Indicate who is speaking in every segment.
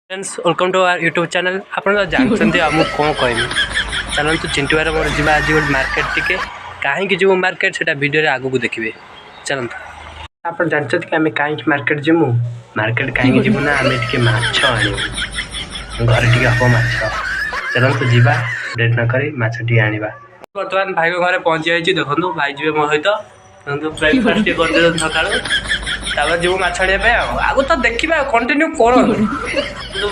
Speaker 1: Friends welcome to our YouTube channel. आप जानते आम कौन कहमी चलते चिंटुआर मोर जी आज गोटे मार्केट टिके कहीं जो मार्केट से वीडियो आगू देखिए। चलते आप जानते कि आम कहीं मार्केट जीमु मार्केट कहीं जीवु ना आम टे माछ आनू घर टे हम माछ चलते जीवा लेट न करी माछ टे आने। बर्तमान भाई घर पहुँची जाइए देखो भाई जी मो सहित ब्रेकफास्ट कर सका जो माछ आने आगु तो देखा कंटिन्यू कर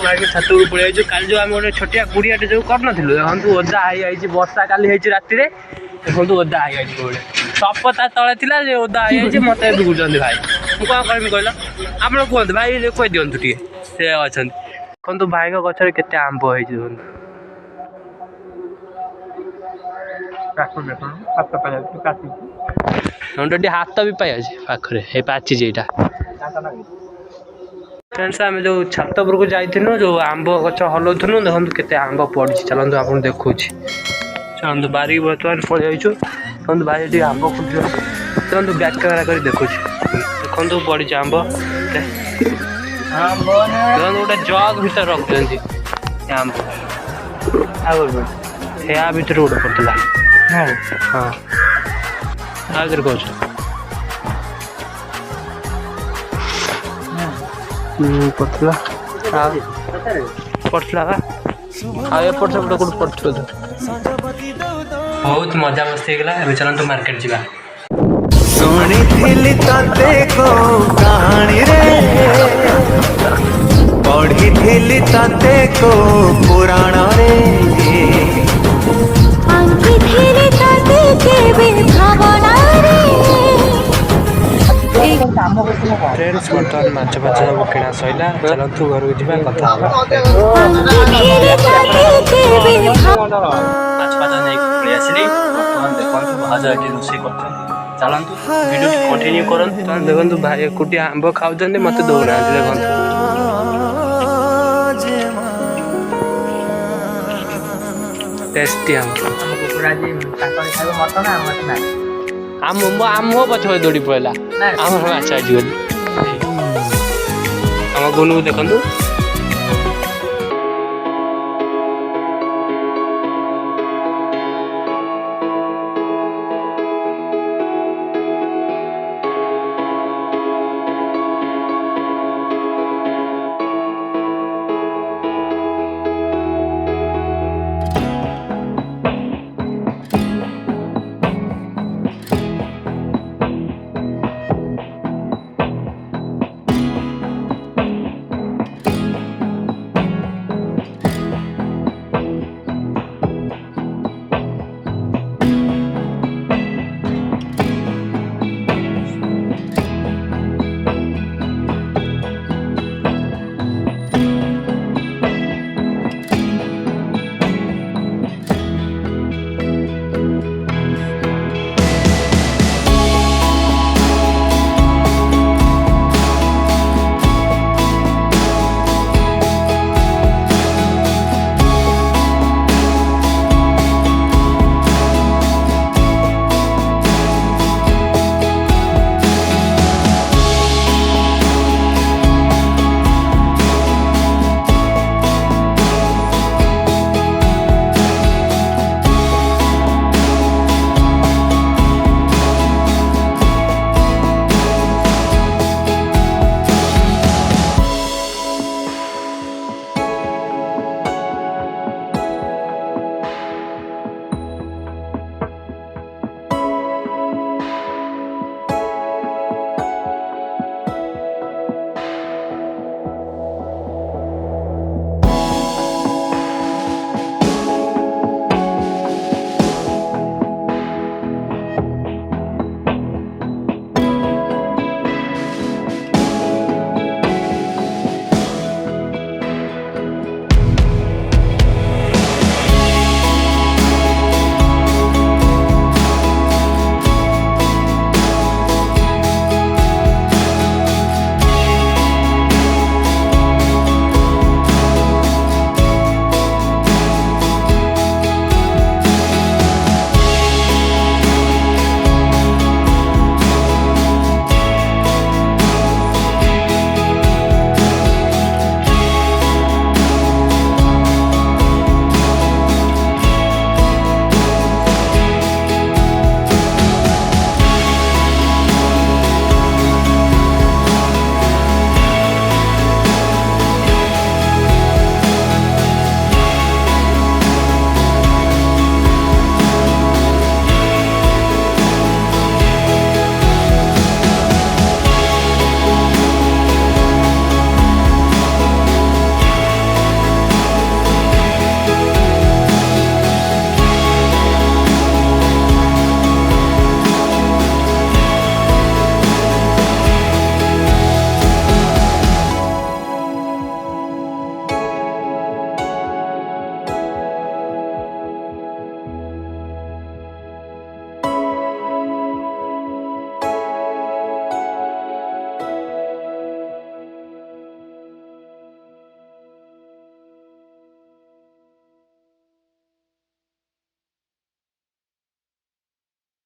Speaker 1: भाई छात को पड़े कल जो आम गोटे छोटिया गुड़ियाटे जो कर देखो ओदा है वर्षा काली राति देखो ओदा है गोटे सब ता तले थी ओदा है मत बिगुच्च भाई मुझे कौन कहमी कहल आप कहते भाई कही दिंतु टे से अच्छा देखो भाई गचर के आंब हो हाथ भी पाई पाखे पाची जेटा फ्रेंड्स आम जो छात उपरको जाइनु जो आंब गच हलाउनु देखो के आंब पड़ी चलते आप देखा चलते बारी बर्तमान पड़े जाइए देखो भाई ये आंब चलते बैक कैमेरा कर देखो देखो पड़ी आंब देखो गोटे जग भर रखी आंब या भर गोटे पड़ता हाँ आगे कह पड़ता बहुत मजा मस्ती होगा। चलते मार्केट जावा
Speaker 2: शुणी कहानी रे पढ़ी को पुराण रे
Speaker 1: फ्रेंड्स बर्तमान माछ फाच सब किଣା सैला चलतु घर को जावा कथा माछ फाच नहीं पड़े आसली बर्तमान देखो भाज ये रोषे कर चलतु वीडियो कंटिन्यू करते देखो भाई एकुटिया आंब खाऊँ मत दौना देखो टेस्टी आम पछे दौड़ी पड़ा आम माछ आज आम गुनु देखु